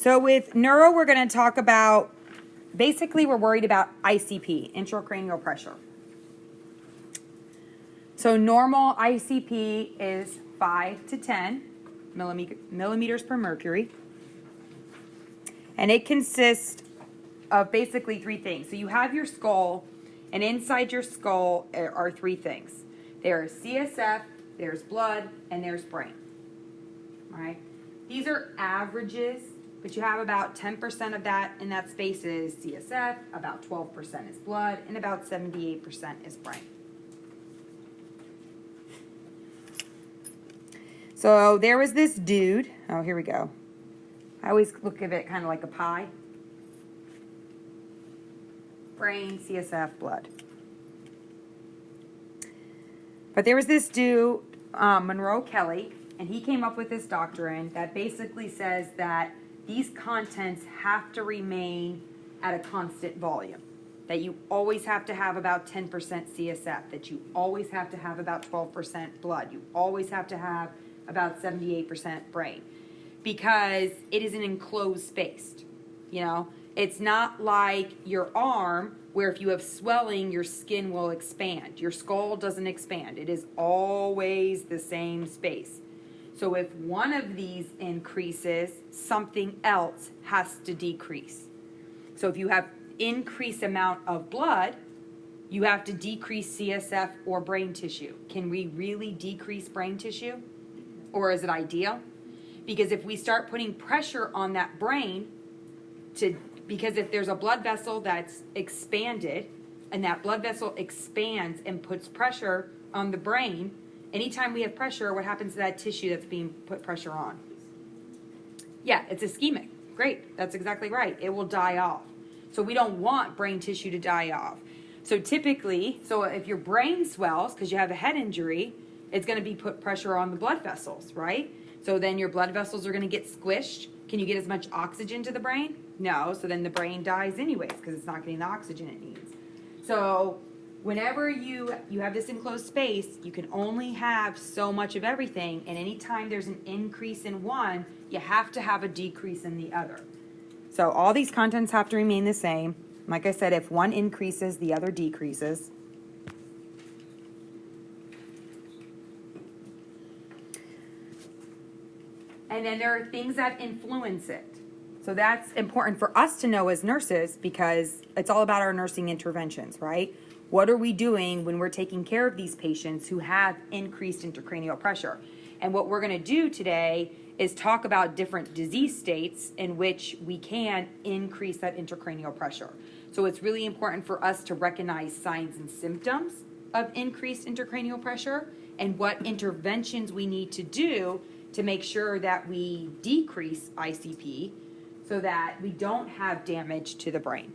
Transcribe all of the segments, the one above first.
So with neuro, we're going to talk about, basically we're worried about ICP, intracranial pressure. So normal ICP is 5 to 10 millimeters per mercury. And it consists of basically three things. So you have your skull, and inside your skull are three things. There's CSF, there's blood, and there's brain. All right? These are averages, but you have about 10% of that in that space is CSF, about 12% is blood, and about 78% is brain. So there was this dude. Oh, here we go. I always look at it kind of like a pie. Brain, CSF, blood. But there was this dude, Monroe Kelly, and he came up with this doctrine that basically says that these contents have to remain at a constant volume. That you always have to have about 10% CSF. That you always have to have about 12% blood. You always have to have about 78% brain. Because it is an enclosed space, you know? It's not like your arm, where if you have swelling, your skin will expand. Your skull doesn't expand. It is always the same space. So if one of these increases, something else has to decrease. So if you have increased amount of blood, you have to decrease CSF or brain tissue. Can we really decrease brain tissue? Or is it ideal? Because if we start putting pressure on that brain, because if there's a blood vessel that's expanded, and that blood vessel expands and puts pressure on the brain, anytime we have pressure, what happens to that tissue that's being put pressure on? Yeah, it's ischemic. Great, that's exactly right. It will die off. So we don't want brain tissue to die off. So typically, if your brain swells because you have a head injury, it's going to be put pressure on the blood vessels, right? So then your blood vessels are going to get squished. Can you get as much oxygen to the brain? No. So then the brain dies anyways because it's not getting the oxygen it needs. So whenever you have this enclosed space, you can only have so much of everything. And anytime there's an increase in one, you have to have a decrease in the other. So all these contents have to remain the same. Like I said, if one increases, the other decreases. And then there are things that influence it. So that's important for us to know as nurses because it's all about our nursing interventions, right? What are we doing when we're taking care of these patients who have increased intracranial pressure? And what we're going to do today is talk about different disease states in which we can increase that intracranial pressure. So it's really important for us to recognize signs and symptoms of increased intracranial pressure and what interventions we need to do to make sure that we decrease ICP so that we don't have damage to the brain.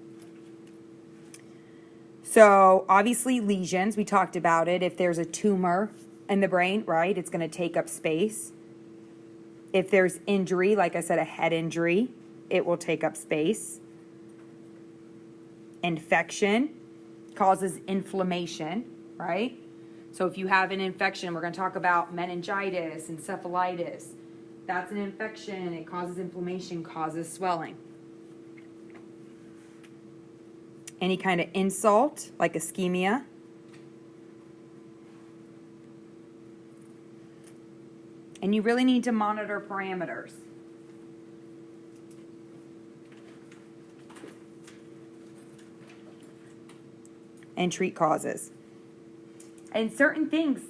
So obviously lesions, we talked about it. If there's a tumor in the brain, right, it's going to take up space. If there's injury, like I said, a head injury, it will take up space. Infection causes inflammation, right? So if you have an infection, we're going to talk about meningitis, encephalitis. That's an infection. It causes inflammation, causes swelling. Any kind of insult, like ischemia. And you really need to monitor parameters. And treat causes. And certain things,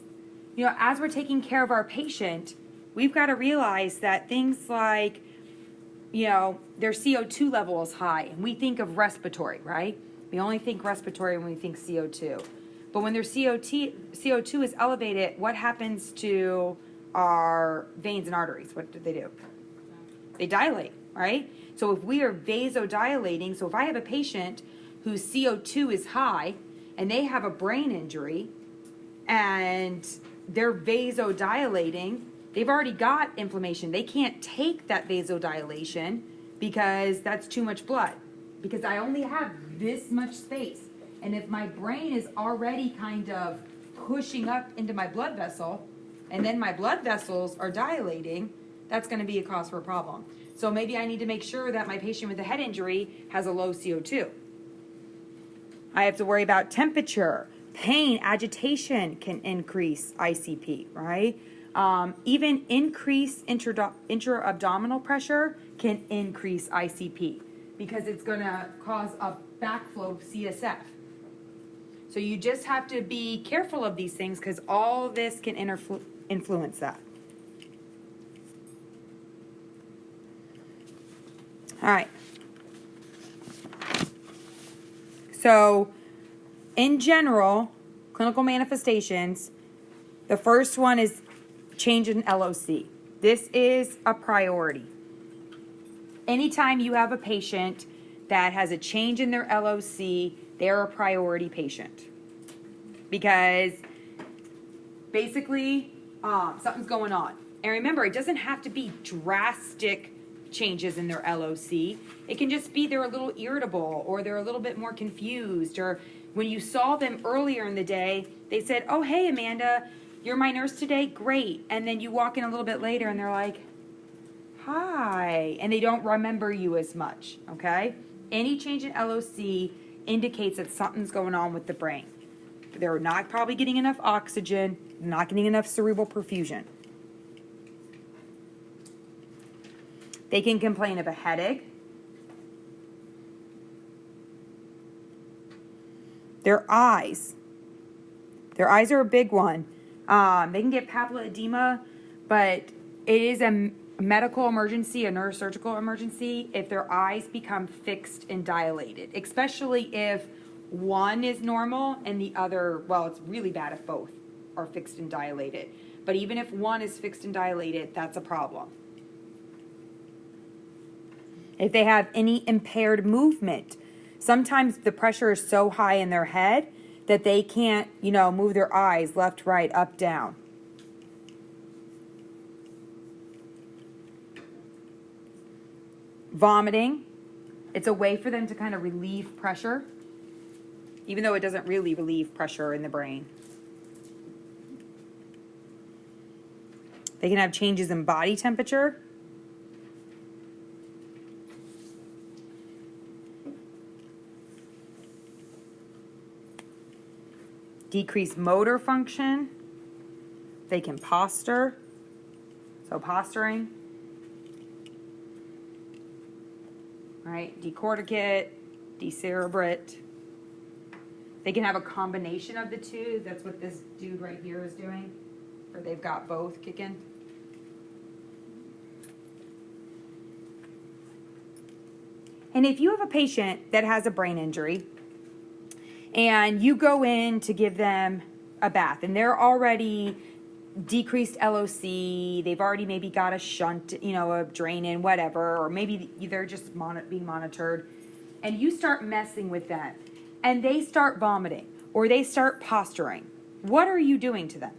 you know, as we're taking care of our patient, we've got to realize that things like, you know, their CO2 level is high. And we think of respiratory, right? We only think respiratory when we think CO2. But when their CO2 is elevated, what happens to our veins and arteries? What do? They dilate, right? So if we are vasodilating, so if I have a patient whose CO2 is high and they have a brain injury, and they're vasodilating, they've already got inflammation. They can't take that vasodilation because that's too much blood. Because I only have this much space. And if my brain is already kind of pushing up into my blood vessel, and then my blood vessels are dilating, that's going to be a cause for a problem. So maybe I need to make sure that my patient with a head injury has a low CO2. I have to worry about temperature, pain, agitation can increase ICP, right? Even increased intra-abdominal pressure can increase ICP because it's going to cause a backflow of CSF. So you just have to be careful of these things because all this can influence that. All right. So, in general, clinical manifestations, the first one is change in LOC. This is a priority. Anytime you have a patient that has a change in their LOC, they're a priority patient. Because basically, something's going on. And remember, it doesn't have to be drastic changes in their LOC. It can just be they're a little irritable or they're a little bit more confused, or when you saw them earlier in the day, they said, "Oh, hey, Amanda, you're my nurse today, great." And then you walk in a little bit later and they're like, "Hi," and they don't remember you as much, okay? Any change in LOC indicates that something's going on with the brain. They're not probably getting enough oxygen, not getting enough cerebral perfusion. They can complain of a headache. Their eyes. Their eyes are a big one. They can get papilla edema, but it is a medical emergency, a neurosurgical emergency, if their eyes become fixed and dilated, especially if one is normal and the other, well, it's really bad if both are fixed and dilated. But even if one is fixed and dilated, that's a problem. If they have any impaired movement, sometimes the pressure is so high in their head that they can't, move their eyes left, right, up, down. Vomiting. It's a way for them to kind of relieve pressure, even though it doesn't really relieve pressure in the brain. They can have changes in body temperature. Decreased motor function. They can posture. So posturing. Right? Decorticate, decerebrate. They can have a combination of the two. That's what this dude right here is doing. Or they've got both kicking. And if you have a patient that has a brain injury, and you go in to give them a bath, and they're already decreased LOC, they've already maybe got a shunt, a drain in, whatever, or maybe they're just being monitored, and you start messing with them, and they start vomiting, or they start posturing, what are you doing to them?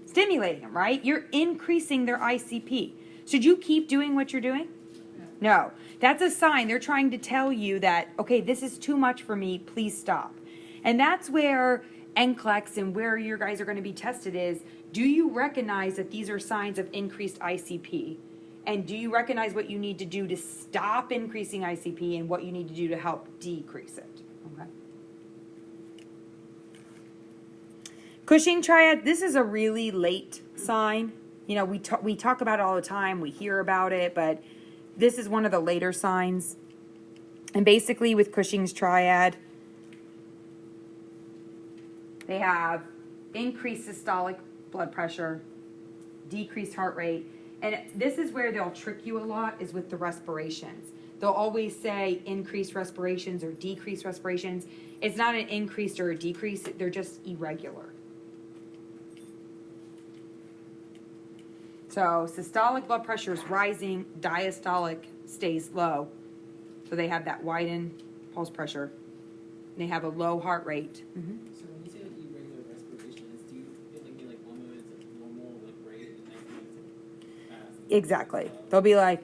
Stimulating them, right? You're increasing their ICP. Should you keep doing what you're doing? No. That's a sign. They're trying to tell you that, okay, this is too much for me, please stop. And that's where NCLEX and where your guys are going to be tested is, do you recognize that these are signs of increased ICP? And do you recognize what you need to do to stop increasing ICP and what you need to do to help decrease it? Okay. Cushing triad, this is a really late sign. We talk about it all the time. We hear about it, but this is one of the later signs. And basically with Cushing's triad, they have increased systolic blood pressure, decreased heart rate. And this is where they'll trick you a lot, is with the respirations. They'll always say increased respirations or decreased respirations. It's not an increase or a decrease. They're just irregular. So systolic blood pressure is rising, diastolic stays low. So they have that widened pulse pressure. They have a low heart rate. Mm-hmm. So when you say irregular respirations, do you feel like one moment it's normal, rate, and the next moment it's fast? Exactly. They'll be like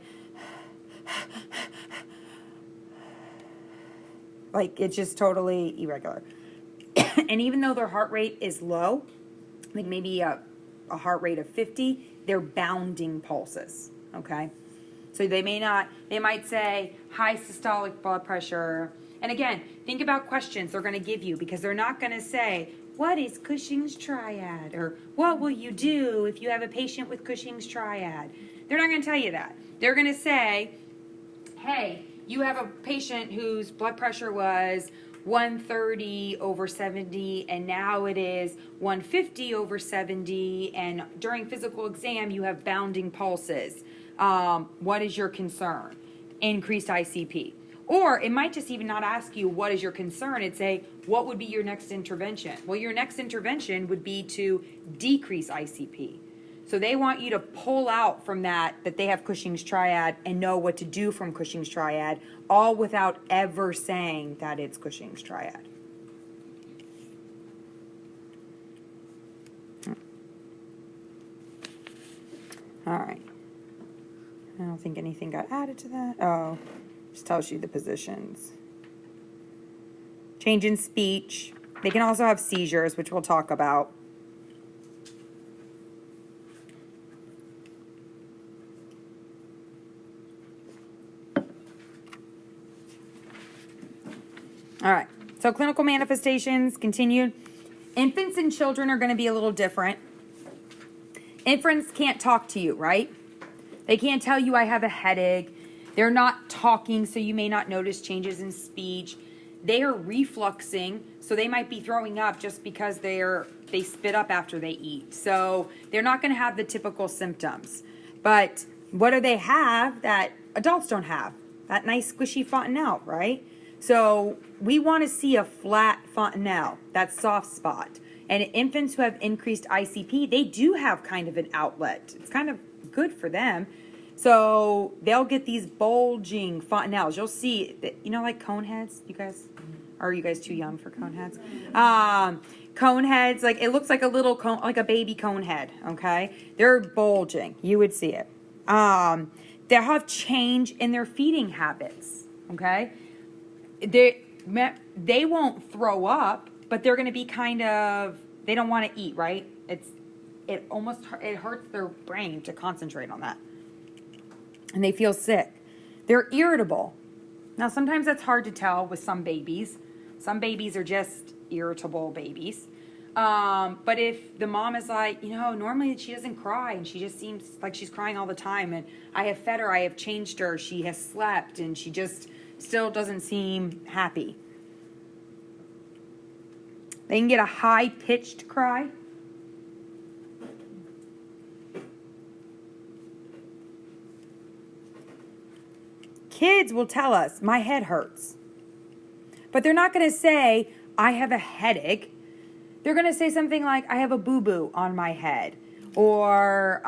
it's just totally irregular. And even though their heart rate is low, like maybe a heart rate of 50, they're bounding pulses, okay? So they might say high systolic blood pressure. And again, think about questions they're going to give you, because they're not going to say, what is Cushing's triad? Or what will you do if you have a patient with Cushing's triad? They're not going to tell you that. They're going to say, hey, you have a patient whose blood pressure was 130 over 70, and now it is 150 over 70, and during physical exam you have bounding pulses. What is your concern? Increased ICP. Or it might just even not ask you what is your concern. It'd say, what would be your next intervention? Well, your next intervention would be to decrease ICP. So they want you to pull out from that they have Cushing's triad and know what to do from Cushing's triad, all without ever saying that it's Cushing's triad. All right. I don't think anything got added to that. Oh, just tells you the positions. Change in speech. They can also have seizures, which we'll talk about. All right, so clinical manifestations continued. Infants and children are going to be a little different. Infants can't talk to you, right? They can't tell you I have a headache. They're not talking, so you may not notice changes in speech. They are refluxing, so they might be throwing up just because they spit up after they eat. So they're not going to have the typical symptoms. But what do they have that adults don't have? That nice squishy fontanelle, right? So we want to see a flat fontanelle, that soft spot. And infants who have increased ICP, they do have kind of an outlet. It's kind of good for them. So they'll get these bulging fontanelles. You'll see, like cone heads, you guys? Or are you guys too young for cone heads? Cone heads, like it looks like a little cone, like a baby cone head, okay? They're bulging. You would see it. They'll have change in their feeding habits, okay? They won't throw up, but they're going to be they don't want to eat, right? It hurts their brain to concentrate on that. And they feel sick. They're irritable. Now, sometimes that's hard to tell with some babies. Some babies are just irritable babies. But if the mom is like, normally she doesn't cry and she just seems like she's crying all the time, and I have fed her, I have changed her, she has slept, and she just still doesn't seem happy. They can get a high-pitched cry. Kids will tell us, my head hurts. But they're not going to say, I have a headache. They're going to say something like, I have a boo-boo on my head. Or,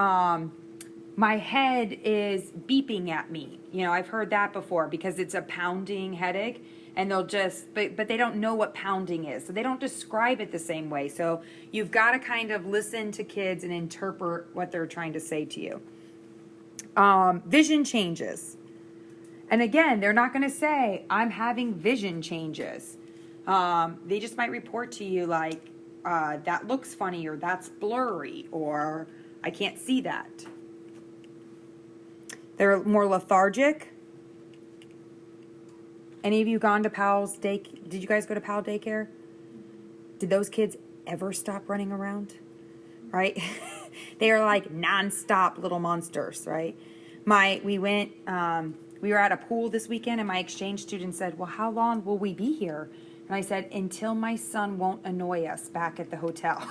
my head is beeping at me. I've heard that before because it's a pounding headache. And they'll but they don't know what pounding is. So they don't describe it the same way. So you've got to kind of listen to kids and interpret what they're trying to say to you. Vision changes. And again, they're not going to say, I'm having vision changes. They just might report to you like, that looks funny, or that's blurry, or I can't see that. They're more lethargic. Any of you gone to Powell's did you guys go to Powell daycare? Did those kids ever stop running around? Right? They are like nonstop little monsters, right? We were at a pool this weekend, and my exchange student said, well, how long will we be here? And I said, until my son won't annoy us back at the hotel.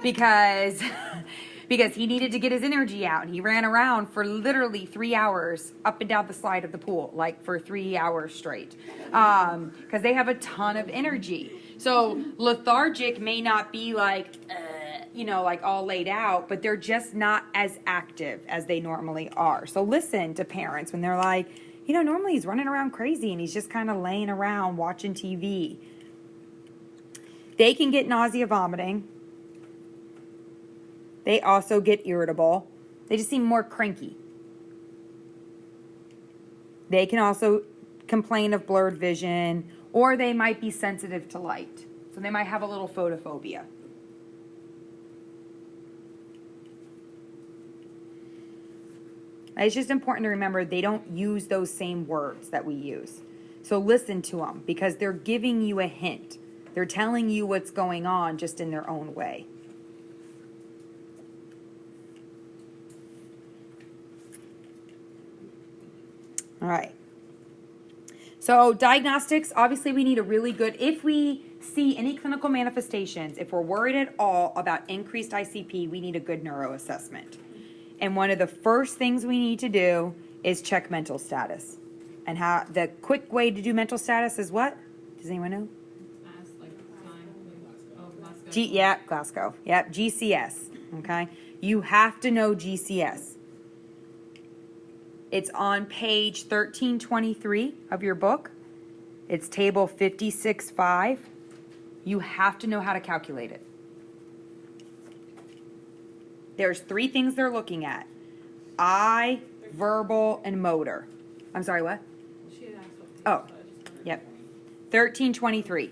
because he needed to get his energy out. And he ran around for literally 3 hours up and down the slide of the pool, like for 3 hours straight. Because they have a ton of energy. So lethargic may not be like, like all laid out, but they're just not as active as they normally are. So listen to parents when they're like, normally he's running around crazy and he's just kind of laying around watching TV. They can get nausea, vomiting. They also get irritable. They just seem more cranky. They can also complain of blurred vision, or they might be sensitive to light. So they might have a little photophobia. It's just important to remember they don't use those same words that we use. So listen to them because they're giving you a hint. They're telling you what's going on just in their own way. All right. So diagnostics, obviously we need a really good, if we see any clinical manifestations, if we're worried at all about increased ICP, we need a good neuro assessment. And one of the first things we need to do is check mental status. And how the quick way to do mental status is what? Does anyone know? Glasgow. Yep, GCS. Okay. You have to know GCS. It's on page 1323 of your book. It's table 56.5. You have to know how to calculate it. There's 3 things they're looking at. Eye, verbal, and motor. I'm sorry, what? She had asked Oh, yep. 1323.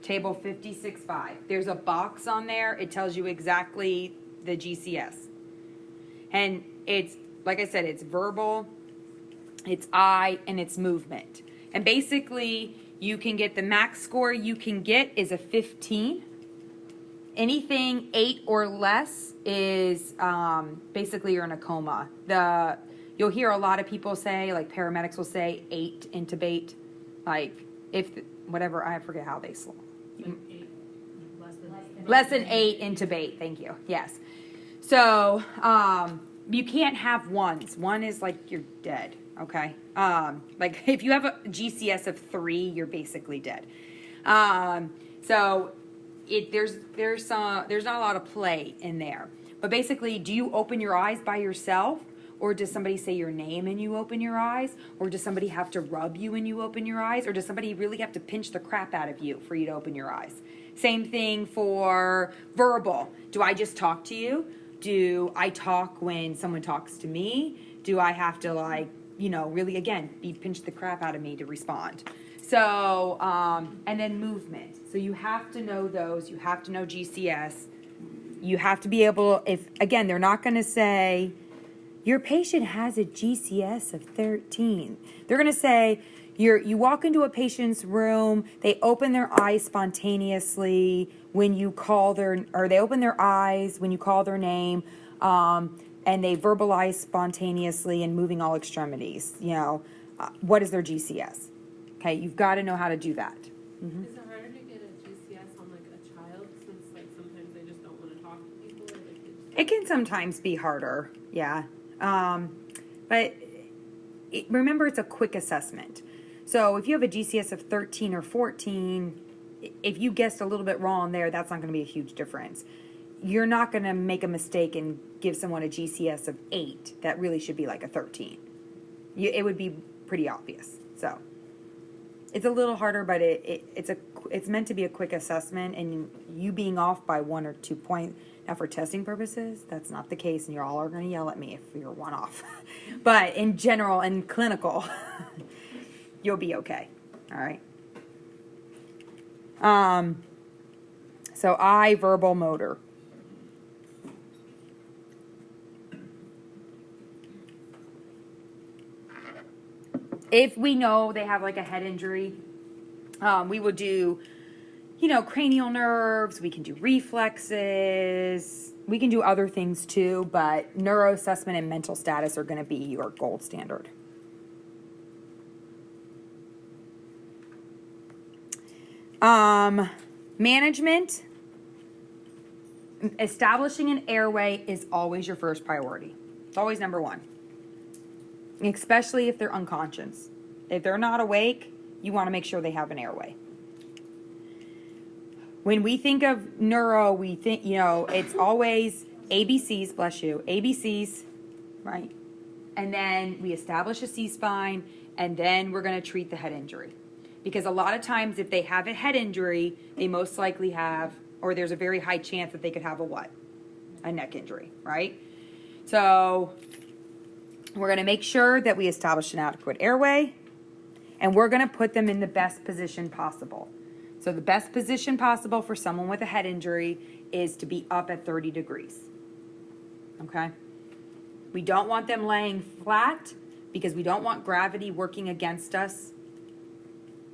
Table 56.5. There's a box on there. It tells you exactly the GCS. And it's, like I said, it's verbal, it's eye, and it's movement. And basically, you can get the max score you can get is a 15. Anything 8 or less is basically you're in a coma. You'll hear a lot of people say, like paramedics will say 8 intubate. Like if whatever, I forget how they slow. like 8, Less than 8 intubate. Thank you. Yes. So you can't have ones. One is like you're dead. Okay. Like if you have a GCS of 3, you're basically dead. So there's not a lot of play in there. But basically, do you open your eyes by yourself? Or does somebody say your name and you open your eyes? Or does somebody have to rub you and you open your eyes? Or does somebody really have to pinch the crap out of you for you to open your eyes? Same thing for verbal. Do I just talk to you? Do I talk when someone talks to me? Do I have to really, again, pinch the crap out of me to respond? So, and then movement. So you have to know those. You have to know GCS. You have to be able, they're not going to say, your patient has a GCS of 13. They're going to say, you walk into a patient's room, they open their eyes spontaneously when you call they open their eyes when you call their name, and they verbalize spontaneously and moving all extremities. What is their GCS? Okay, you've got to know how to do that. Mm-hmm. Is it harder to get a GCS on like a child since like sometimes they just don't want to talk to people? Or, like, it can sometimes be harder, yeah. But remember, it's a quick assessment. So if you have a GCS of 13 or 14, if you guessed a little bit wrong there, that's not going to be a huge difference. You're not going to make a mistake and give someone a GCS of 8 that really should be like a 13. It would be pretty obvious. So it's a little harder, but it's meant to be a quick assessment, and you being off by 1 or 2 points. Now, for testing purposes, that's not the case, and you all are going to yell at me if you're 1 off. But in general and clinical, you'll be okay. All right. So eye, verbal, motor. If we know they have like a head injury, we will do, cranial nerves. We can do reflexes. We can do other things too, but neuro assessment and mental status are going to be your gold standard. Management. Establishing an airway is always your first priority. It's always number 1. Especially if they're unconscious. If they're not awake, you want to make sure they have an airway. When we think of neuro, we think, it's always ABCs, bless you, ABCs, right? And then we establish a C-spine, and then we're going to treat the head injury. Because a lot of times if they have a head injury, they most likely have, or there's a very high chance that they could have a what? A neck injury, right? So we're going to make sure that we establish an adequate airway, and we're going to put them in the best position possible. So the best position possible for someone with a head injury is to be up at 30 degrees. Okay? We don't want them laying flat because we don't want gravity working against us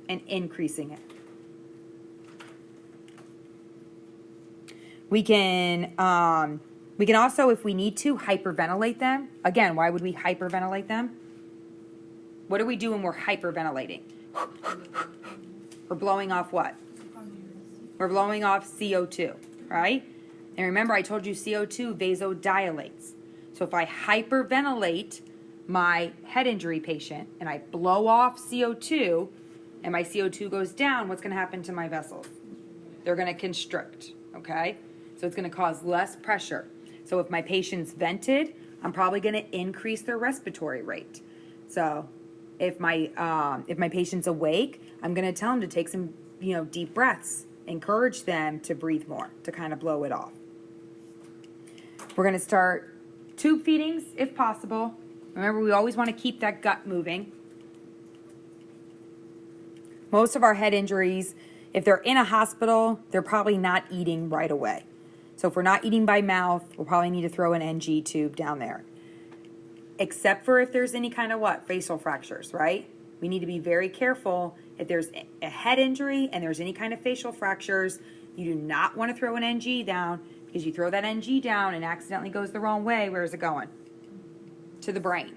and increasing it. We can also, if we need to, hyperventilate them. Again, why would we hyperventilate them? What do we do when we're hyperventilating? We're blowing off what? We're blowing off CO2, right? And remember, I told you CO2 vasodilates. So if I hyperventilate my head injury patient and I blow off CO2 and my CO2 goes down, what's going to happen to my vessels? They're going to constrict, okay? So it's going to cause less pressure. So if my patient's vented, I'm probably going to increase their respiratory rate. So if my patient's awake, I'm going to tell them to take some, deep breaths. Encourage them to breathe more, to kind of blow it off. We're going to start tube feedings if possible. Remember, we always want to keep that gut moving. Most of our head injuries, if they're in a hospital, they're probably not eating right away. So if we're not eating by mouth, we'll probably need to throw an NG tube down there. Except for if there's any kind of facial fractures, right? We need to be very careful. If there's a head injury and there's any kind of facial fractures, you do not want to throw an NG down, because you throw that NG down and accidentally goes the wrong way. Where is it going? To the brain.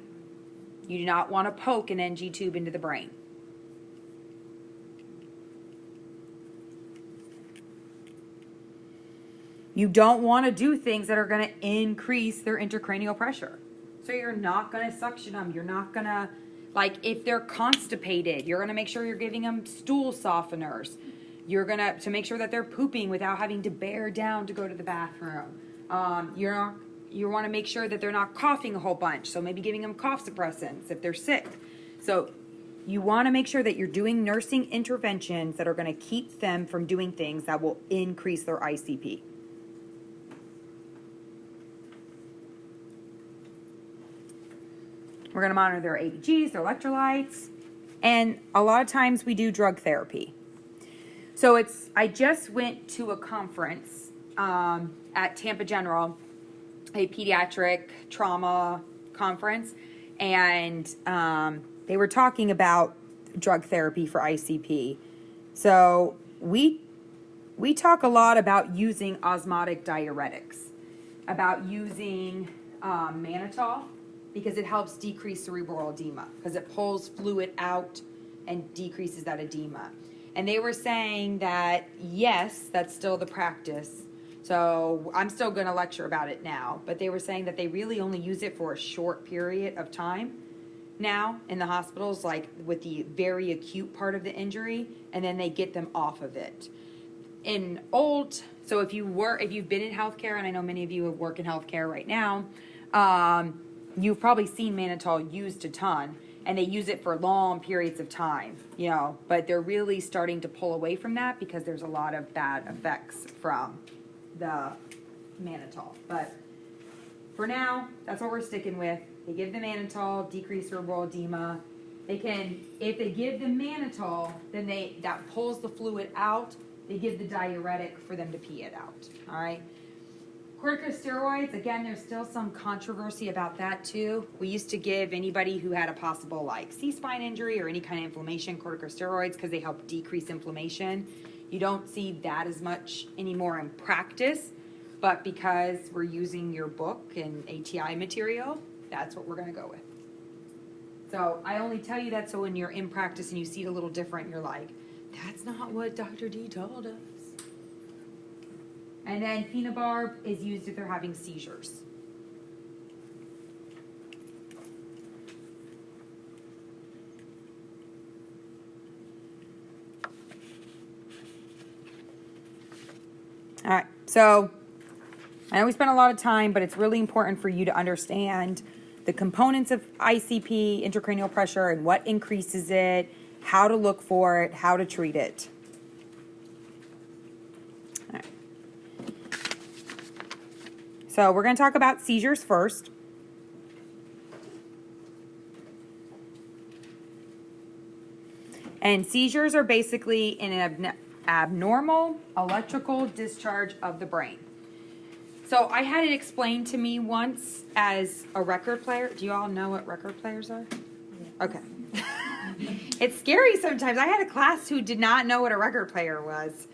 You do not want to poke an NG tube into the brain. You don't want to do things that are going to increase their intracranial pressure. So you're not going to suction them. You're not going to, if they're constipated, you're going to make sure you're giving them stool softeners. You're going to make sure that they're pooping without having to bear down to go to the bathroom. You want to make sure that they're not coughing a whole bunch. So maybe giving them cough suppressants if they're sick. So you want to make sure that you're doing nursing interventions that are going to keep them from doing things that will increase their ICP. We're going to monitor their ABGs, their electrolytes, and a lot of times we do drug therapy. So I just went to a conference at Tampa General, a pediatric trauma conference, and they were talking about drug therapy for ICP. So we talk a lot about using osmotic diuretics, about using mannitol, because it helps decrease cerebral edema, because it pulls fluid out and decreases that edema. And they were saying that, yes, that's still the practice. So I'm still going to lecture about it now. But they were saying that they really only use it for a short period of time now in the hospitals, with the very acute part of the injury, and then they get them off of it. So if you've been in healthcare, and I know many of you work in healthcare right now, you've probably seen mannitol used a ton, and they use it for long periods of time, but they're really starting to pull away from that because there's a lot of bad effects from the mannitol. But for now, that's what we're sticking with. They give the mannitol, decrease cerebral edema. If they give the mannitol, then that pulls the fluid out. They give the diuretic for them to pee it out, all right? Corticosteroids, again, there's still some controversy about that too. We used to give anybody who had a possible C-spine injury or any kind of inflammation corticosteroids because they help decrease inflammation. You don't see that as much anymore in practice, but because we're using your book and ATI material, that's what we're going to go with. So I only tell you that so when you're in practice and you see it a little different, you're like, that's not what Dr. D told us. And then phenobarb is used if they're having seizures. All right, so I know we spent a lot of time, but it's really important for you to understand the components of ICP, intracranial pressure, and what increases it, how to look for it, how to treat it. So we're going to talk about seizures first. And seizures are basically an abnormal electrical discharge of the brain. So I had it explained to me once as a record player. Do you all know what record players are? Okay. It's scary sometimes. I had a class who did not know what a record player was.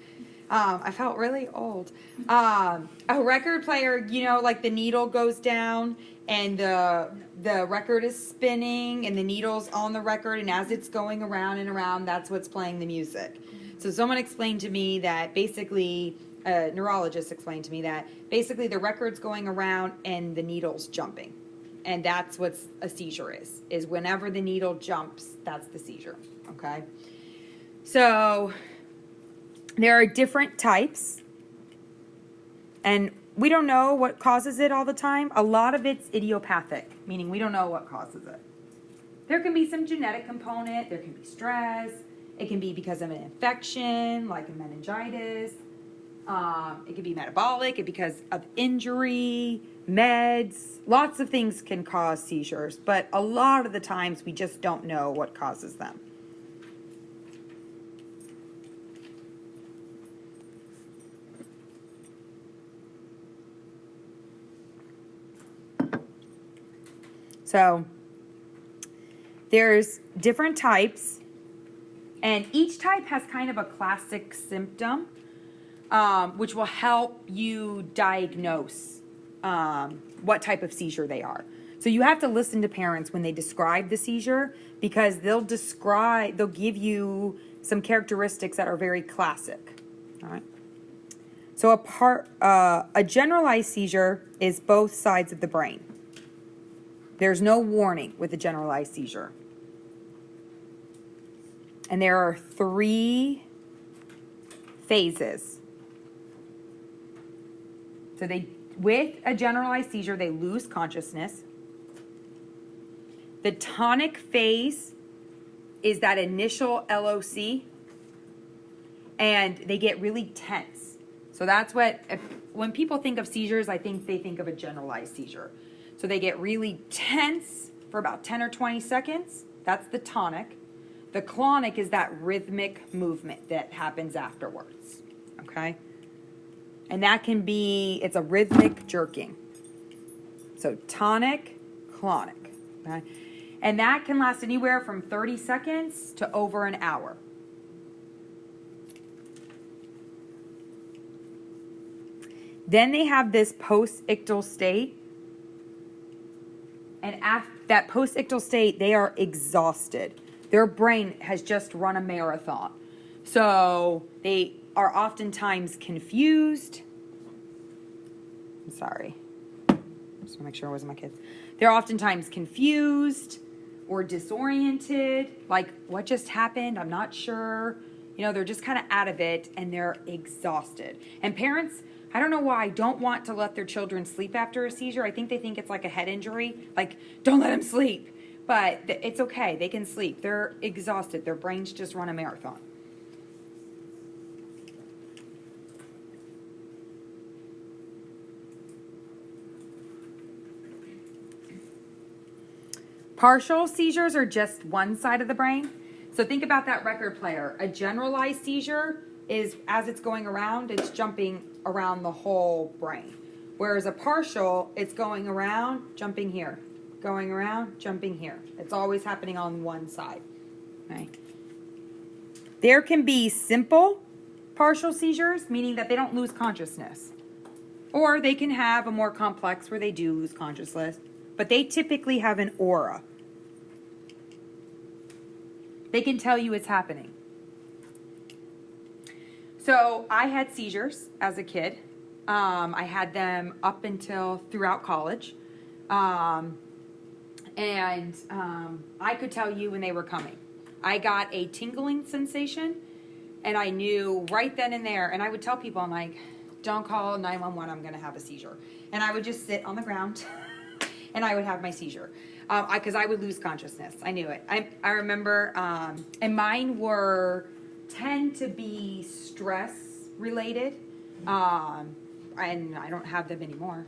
I felt really old. A record player, you know, like the needle goes down and the record is spinning and the needle's on the record, and as it's going around and around, that's what's playing the music. So someone explained to me that basically, a neurologist explained to me that basically the record's going around and the needle's jumping. And that's what a seizure is whenever the needle jumps, that's the seizure, okay? So there are different types, and we don't know what causes it all the time. A lot of it's idiopathic, meaning we don't know what causes it. There can be some genetic component, there can be stress, it can be because of an infection, like a meningitis. It could be metabolic, it because of injury, meds. Lots of things can cause seizures, but a lot of the times we just don't know what causes them. So there's different types, and each type has kind of a classic symptom, which will help you diagnose what type of seizure they are. So you have to listen to parents when they describe the seizure, because they'll give you some characteristics that are very classic. All right. So a generalized seizure is both sides of the brain. There's no warning with a generalized seizure. And there are 3 phases. So with a generalized seizure, they lose consciousness. The tonic phase is that initial LOC, and they get really tense. So that's when people think of seizures, I think they think of a generalized seizure. So they get really tense for about 10 or 20 seconds. That's the tonic. The clonic is that rhythmic movement that happens afterwards. Okay? And that can be, it's a rhythmic jerking. So tonic, clonic. Okay? And that can last anywhere from 30 seconds to over an hour. Then they have this post-ictal state. And after that post-ictal state, they are exhausted. Their brain has just run a marathon. So they are oftentimes confused. I'm sorry. Just want to make sure it wasn't my kids. They're oftentimes confused or disoriented. Like, what just happened? I'm not sure. You know, they're just kind of out of it, and they're exhausted. And parents, I don't know why, don't want to let their children sleep after a seizure. I think they think it's like a head injury. Like, don't let them sleep. But it's okay. They can sleep. They're exhausted. Their brains just run a marathon. Partial seizures are just one side of the brain. So think about that record player. A generalized seizure is, as it's going around, it's jumping around the whole brain. Whereas a partial, it's going around, jumping here. Going around, jumping here. It's always happening on one side. Okay. There can be simple partial seizures, meaning that they don't lose consciousness. Or they can have a more complex where they do lose consciousness. But they typically have an aura. They can tell you it's happening. So I had seizures as a kid. I had them up until throughout college. And I could tell you when they were coming. I got a tingling sensation, and I knew right then and there. And I would tell people, I'm like, don't call 911, I'm going to have a seizure. And I would just sit on the ground, and I would have my seizure. Because I would lose consciousness. I knew it. I remember, and mine tend to be stress related. And I don't have them anymore.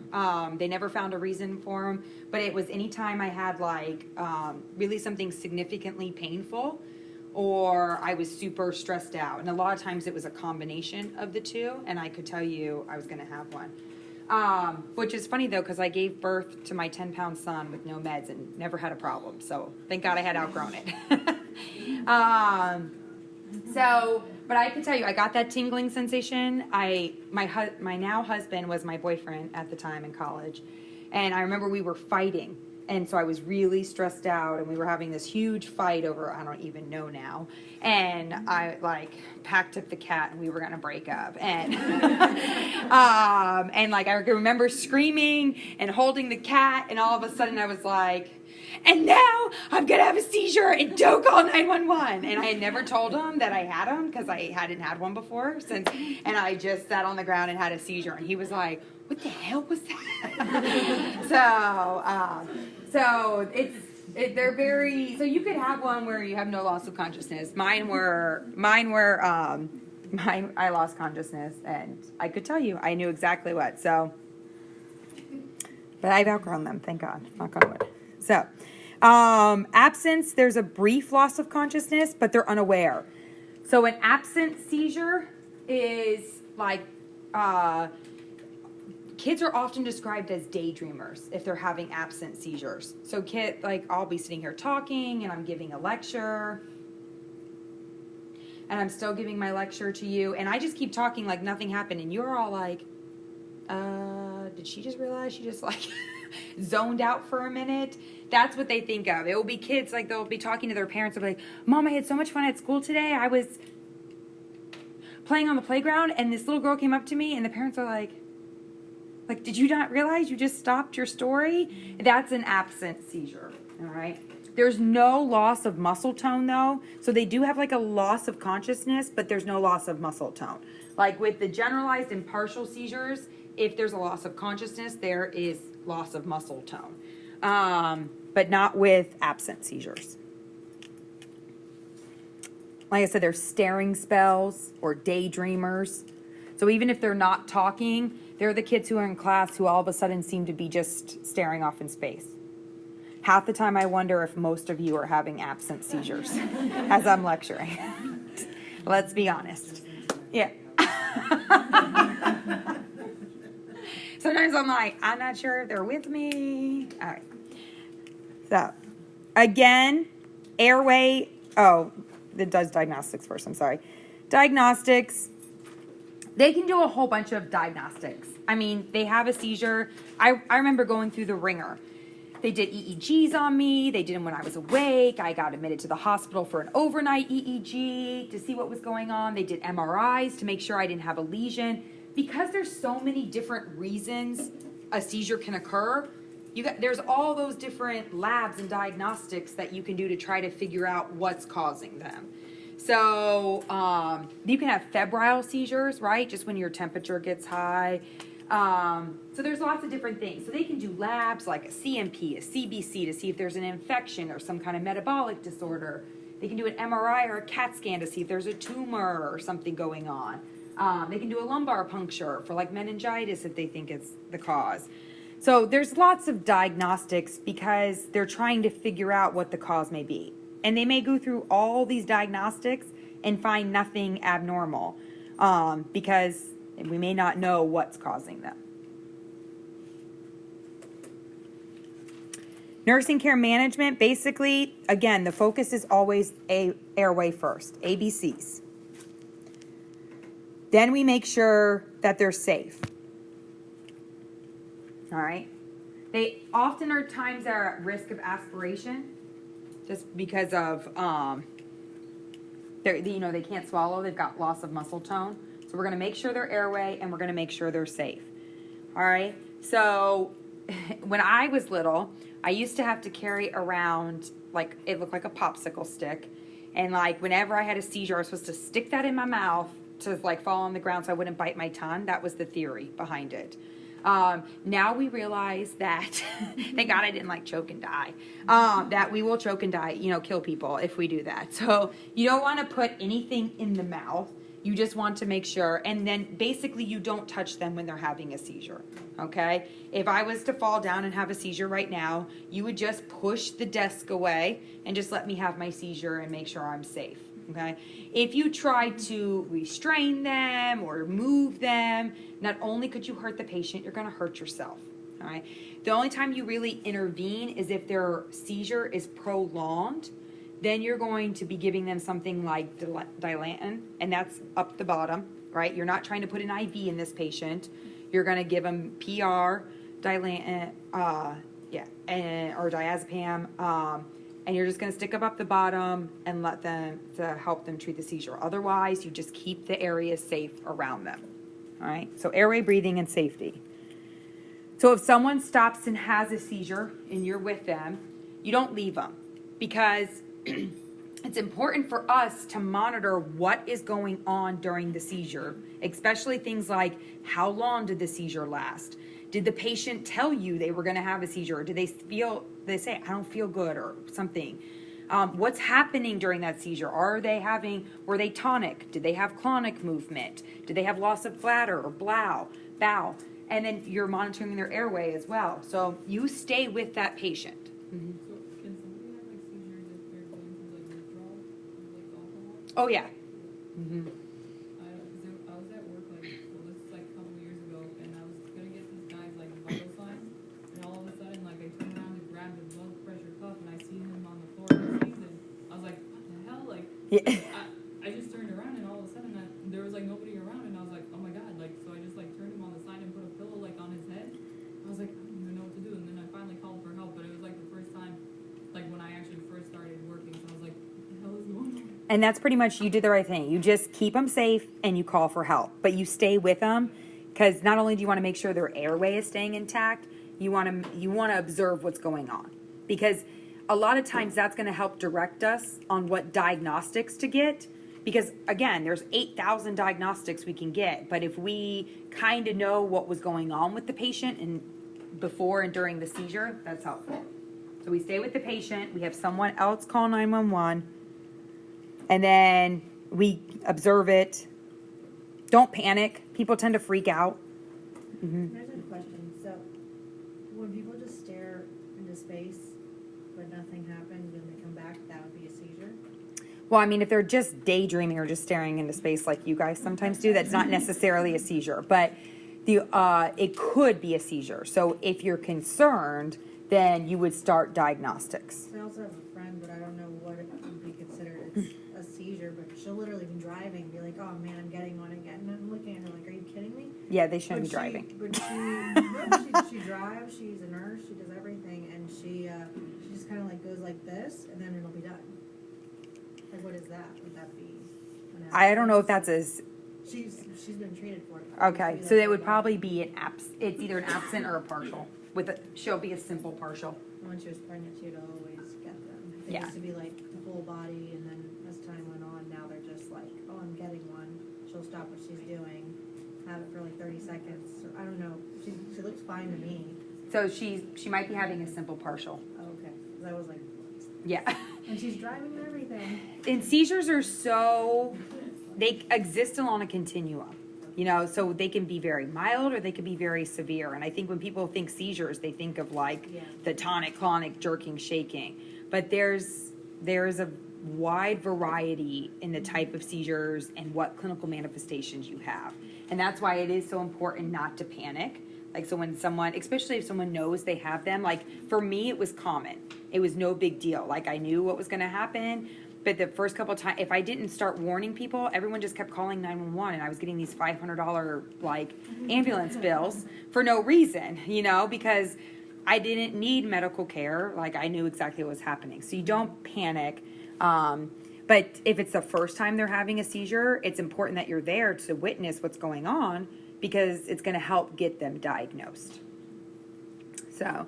They never found a reason for them, but it was anytime I had like really something significantly painful, or I was super stressed out. And a lot of times it was a combination of the two, and I could tell you I was going to have one. Which is funny though, because I gave birth to my 10-pound son with no meds and never had a problem. So thank God I had outgrown it. But I can tell you, I got that tingling sensation. My now husband was my boyfriend at the time in college, and I remember we were fighting, and so I was really stressed out, and we were having this huge fight over, I don't even know now, and I packed up the cat, and we were gonna break up, and and I remember screaming and holding the cat, and all of a sudden I was like, and now I'm going to have a seizure and don't call 911. And I had never told him that I had them because I hadn't had one before. And I just sat on the ground and had a seizure. And he was like, what the hell was that? They're very, so you could have one where you have no loss of consciousness. I lost consciousness and I could tell you, I knew exactly what. So, but I've outgrown them, thank God, knock on wood. So, absence, there's a brief loss of consciousness, but they're unaware. So an absent seizure is kids are often described as daydreamers if they're having absent seizures. So I'll be sitting here talking and I'm giving a lecture and I'm still giving my lecture to you and I just keep talking like nothing happened and you're all like, did she just realize she just zoned out for a minute? That's what they think of. It will be kids, they'll be talking to their parents. They'll be like, Mom, I had so much fun at school today. I was playing on the playground and this little girl came up to me and the parents are like, did you not realize you just stopped your story? That's an absent seizure, all right? There's no loss of muscle tone though. So they do have a loss of consciousness, but there's no loss of muscle tone. Like with the generalized and partial seizures, if there's a loss of consciousness, there is loss of muscle tone. But not with absent seizures. Like I said, there's staring spells or daydreamers. So even if they're not talking, they're the kids who are in class who all of a sudden seem to be just staring off in space. Half the time I wonder if most of you are having absent seizures as I'm lecturing. Let's be honest. Yeah. Sometimes I'm like, I'm not sure if they're with me. All right. So, again, airway. Oh, it does diagnostics first. I'm sorry. Diagnostics. They can do a whole bunch of diagnostics. I mean, they have a seizure. I remember going through the ringer. They did EEGs on me. They did them when I was awake. I got admitted to the hospital for an overnight EEG to see what was going on. They did MRIs to make sure I didn't have a lesion. Because there's so many different reasons a seizure can occur, there's all those different labs and diagnostics that you can do to try to figure out what's causing them. So you can have febrile seizures, right? Just when your temperature gets high. So there's lots of different things. So they can do labs like a CMP, a CBC to see if there's an infection or some kind of metabolic disorder. They can do an MRI or a CAT scan to see if there's a tumor or something going on. They can do a lumbar puncture for meningitis if they think it's the cause. So there's lots of diagnostics because they're trying to figure out what the cause may be. And they may go through all these diagnostics and find nothing abnormal because we may not know what's causing them. Nursing care management, basically, again, the focus is always airway first, ABCs. Then we make sure that they're safe. All right? They often are times that are at risk of aspiration just because of, they can't swallow. They've got loss of muscle tone. So we're going to make sure they're airway and we're going to make sure they're safe. All right? So when I was little, I used to have to carry around, it looked like a popsicle stick. And whenever I had a seizure, I was supposed to stick that in my mouth to fall on the ground so I wouldn't bite my tongue. That was the theory behind it. Now we realize that, thank God I didn't choke and die, that we will choke and die, kill people if we do that. So you don't want to put anything in the mouth. You just want to make sure, and then basically you don't touch them when they're having a seizure, okay? If I was to fall down and have a seizure right now, you would just push the desk away and just let me have my seizure and make sure I'm safe, Okay? If you try to restrain them or move them, not only could you hurt the patient, you're going to hurt yourself. All right? The only time you really intervene is if their seizure is prolonged. Then you're going to be giving them something like Dilantin, and that's up the bottom, right? You're not trying to put an IV in this patient. You're going to give them PR, Dilantin, or diazepam, and you're just going to stick them up the bottom and let them to help them treat the seizure. Otherwise, you just keep the area safe around them. All right. So airway, breathing, and safety. So if someone stops and has a seizure and you're with them, you don't leave them, because it's important for us to monitor what is going on during the seizure, especially things like how long did the seizure last? Did the patient tell you they were going to have a seizure? Or did they say, I don't feel good or something? What's happening during that seizure? Were they tonic? Did they have clonic movement? Did they have loss of bladder or bowel? And then you're monitoring their airway as well. So you stay with that patient. Mm-hmm. So can somebody have like seizures if they're going through like withdrawal, like alcohol? Oh yeah. Mm-hmm. I was at work like, well, this is like a couple years ago, and I was gonna get this guy's like vital signs, and all of a sudden like I turn around to grab the blood pressure cuff, and I see him on the floor listening, and I was like, what the hell? Like, Yeah. I just turned around, and all of a sudden there was like nobody around, and I was like, oh my god, like, so I just like turned him on the side and put a pillow like on his head. I was like, I don't even know what to do, and then I finally called for help, but it was like the first time, like when I actually first started working, so I was like, what the hell is going on? And that's pretty much, you did the right thing. You just keep them safe and you call for help. But you stay with them, because not only do you want to make sure their airway is staying intact, you want to observe what's going on. Because a lot of times that's going to help direct us on what diagnostics to get. Because again, there's 8,000 diagnostics we can get. But if we kind of know what was going on with the patient and before and during the seizure, that's helpful. So we stay with the patient. We have someone else call 911. And then we observe it. Don't panic. People tend to freak out. Mm-hmm. There's a question. So, when people just stare into space, but nothing happens, and they come back, that would be a seizure? Well, I mean, if they're just daydreaming or just staring into space like you guys sometimes do, that's not necessarily a seizure. But it could be a seizure. So if you're concerned, then you would start diagnostics. I also have a friend, but I don't know what it would be considered as a seizure, but she'll literally be driving and be like, oh man, I'm getting one again. And I'm looking at her like, are you kidding me? Yeah, they shouldn't be driving. She drives, she's a nurse, she does everything, and she just kind of like goes like this, and then it'll be done. Like, what is that? Would that be an I don't know if that's She's been treated for it. okay. So it would probably be it's either an absent or a partial. She'll be a simple partial. When she was pregnant, she'd always get them. They Yeah. used to be like the whole body, and then as time went on, now they're just like, oh, I'm getting one. She'll stop what she's doing, have it for like 30 seconds. Or, I don't know. She looks fine to me. So she might be having a simple partial. Oh, okay. 'Cause I was like, Yeah. and she's driving and everything. And seizures are they exist along a continuum. So they can be very mild or they can be very severe. And I think when people think seizures, they think of like the tonic, clonic, jerking, shaking. But there's a wide variety in the type of seizures and what clinical manifestations you have. And that's why it is so important not to panic. Like, so when especially if someone knows they have them, like for me, it was common. It was no big deal. Like, I knew what was going to happen. But the first couple of times, if I didn't start warning people, everyone just kept calling 911, and I was getting these $500 like ambulance bills for no reason, because I didn't need medical care. Like, I knew exactly what was happening. So you don't panic. But if it's the first time they're having a seizure, it's important that you're there to witness what's going on, because it's going to help get them diagnosed. So,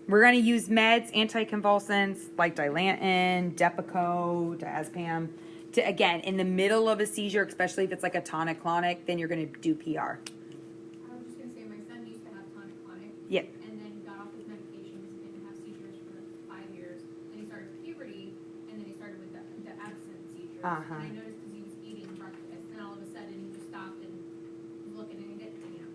we're going to use meds, anticonvulsants like Dilantin, Depakote, diazepam. Again, in the middle of a seizure, especially if it's like a tonic-clonic, then you're going to do PR. I was just going to say, my son used to have tonic-clonic. Yep. And then he got off his medications and didn't have seizures for 5 years. Then he started puberty, and then he started with the absent seizures. Uh-huh. And I noticed because he was eating breakfast, and all of a sudden he just stopped and was looking, and he did something like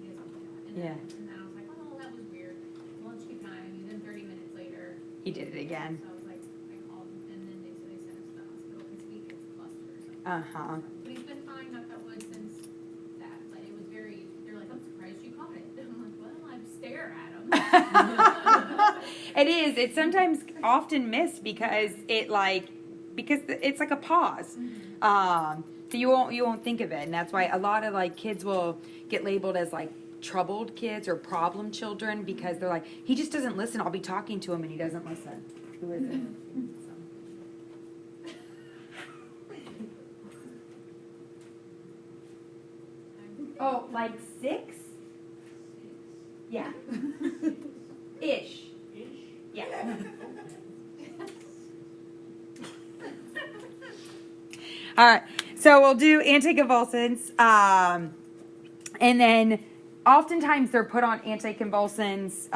that. And then I was like, oh, that was weird. Well, let's keep an eye on you. Then 30 minutes later, He did it again. So I was like, I called, and then they said they sent us to the hospital because Uh-huh. But he's been fine, knock on wood, since that. But it was they're like, I'm surprised you caught it. I'm like, well, I stare at him. It is. It's sometimes often missed because it's like a pause. So you won't think of it, and that's why a lot of like kids will get labeled as like troubled kids or problem children because they're like, he just doesn't listen. I'll be talking to him and he doesn't listen. Who is it? Oh, like 6? Yeah. Ish. Yeah. All right. So we'll do anticonvulsants. And then oftentimes they're put on anticonvulsants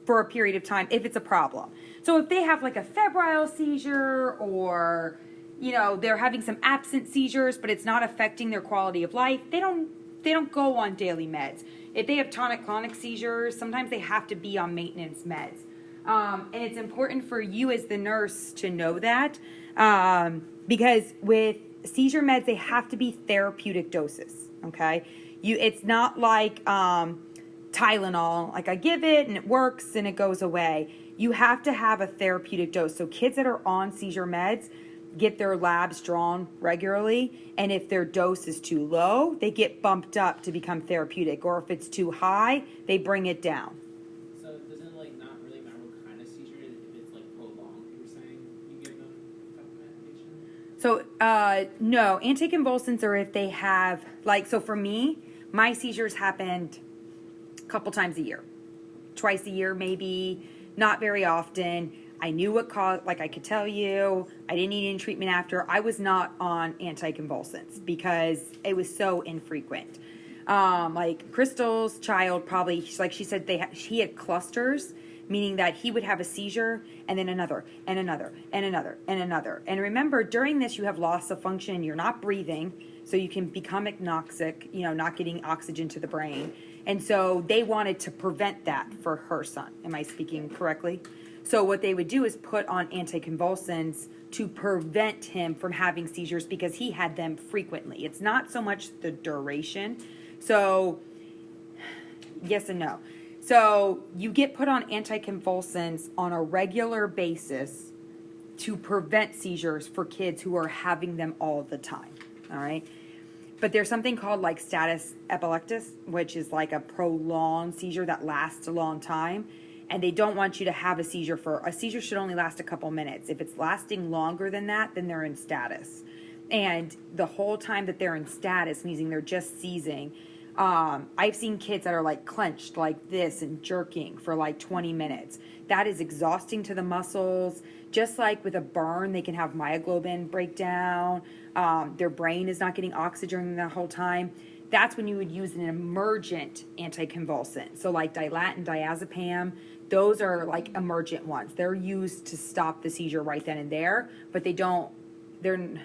for a period of time if it's a problem. So if they have like a febrile seizure or, they're having some absent seizures, but it's not affecting their quality of life, they don't go on daily meds. If they have tonic-clonic seizures, sometimes they have to be on maintenance meds. And it's important for you as the nurse to know that because with seizure meds, they have to be therapeutic doses, okay? It's not like Tylenol, like I give it and it works and it goes away. You have to have a therapeutic dose. So kids that are on seizure meds get their labs drawn regularly, and if their dose is too low, they get bumped up to become therapeutic, or if it's too high, they bring it down. So does it not really matter what kind of seizure it is, if it's prolonged, you were saying you give them type of medication? So no, anticonvulsants are if they have so for me, my seizures happened a couple times a year, twice a year maybe, not very often. I knew what caused, I could tell you, I didn't need any treatment after. I was not on anticonvulsants because it was so infrequent. Crystal's child probably, she said he had clusters, meaning that he would have a seizure and then another and another and another and another. And remember, during this you have loss of function, you're not breathing, so you can become anoxic, not getting oxygen to the brain. And so they wanted to prevent that for her son. Am I speaking correctly? So what they would do is put on anticonvulsants to prevent him from having seizures because he had them frequently. It's not so much the duration. So yes and no. So you get put on anticonvulsants on a regular basis to prevent seizures for kids who are having them all the time. All right. But there's something called status epilepticus, which is a prolonged seizure that lasts a long time. And they don't want you to have a seizure a seizure should only last a couple minutes. If it's lasting longer than that, then they're in status. And the whole time that they're in status, meaning they're just seizing, I've seen kids that are clenched like this and jerking for 20 minutes. That is exhausting to the muscles. Just like with a burn, they can have myoglobin breakdown. Their brain is not getting oxygen the whole time. That's when you would use an emergent anticonvulsant. So Dilat and diazepam, those are emergent ones. They're used to stop the seizure right then and there, but you can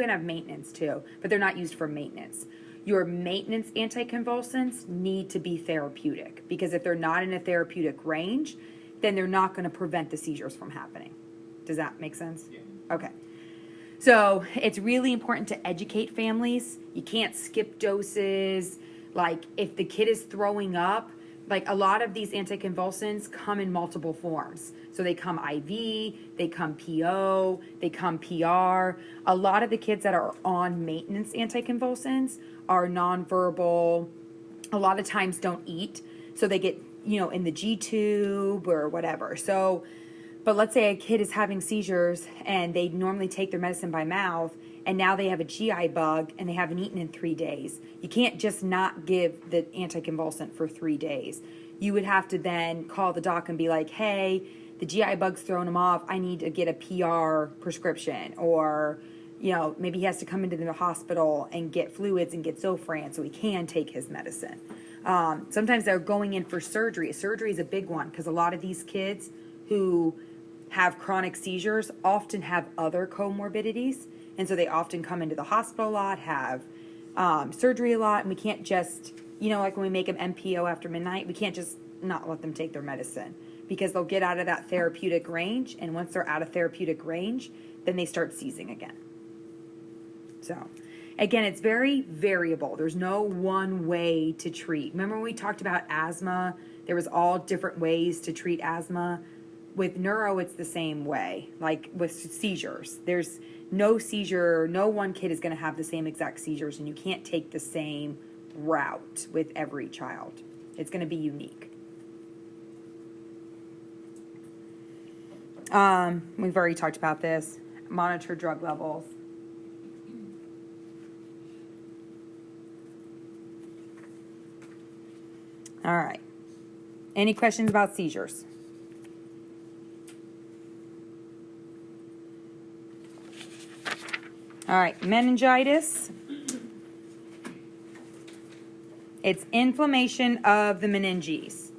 have maintenance too, but they're not used for maintenance. Your maintenance anticonvulsants need to be therapeutic because if they're not in a therapeutic range, then they're not going to prevent the seizures from happening. Does that make sense? Yeah. Okay. So it's really important to educate families. You can't skip doses. If the kid is throwing up, a lot of these anticonvulsants come in multiple forms. So they come IV, they come PO, they come PR. A lot of the kids that are on maintenance anticonvulsants are nonverbal, a lot of times don't eat. So they get, in the G tube or whatever. So, but let's say a kid is having seizures and they normally take their medicine by mouth and now they have a GI bug and they haven't eaten in 3 days. You can't just not give the anticonvulsant for 3 days. You would have to then call the doc and be like, hey, the GI bug's throwing him off. I need to get a PR prescription. Or, maybe he has to come into the hospital and get fluids and get Zofran so he can take his medicine. Sometimes they're going in for surgery. Surgery is a big one because a lot of these kids who have chronic seizures often have other comorbidities. And so they often come into the hospital a lot, have surgery a lot, and we can't just, when we make them MPO after midnight, we can't just not let them take their medicine because they'll get out of that therapeutic range, and once they're out of therapeutic range, then they start seizing again. So, again, it's very variable. There's no one way to treat. Remember when we talked about asthma? There was all different ways to treat asthma. With neuro, it's the same way. Like with seizures, there's no seizure, no one kid is going to have the same exact seizures, and you can't take the same route with every child. It's going to be unique. We've already talked about this. Monitor drug levels. All right. Any questions about seizures? All right, meningitis. It's inflammation of the meninges.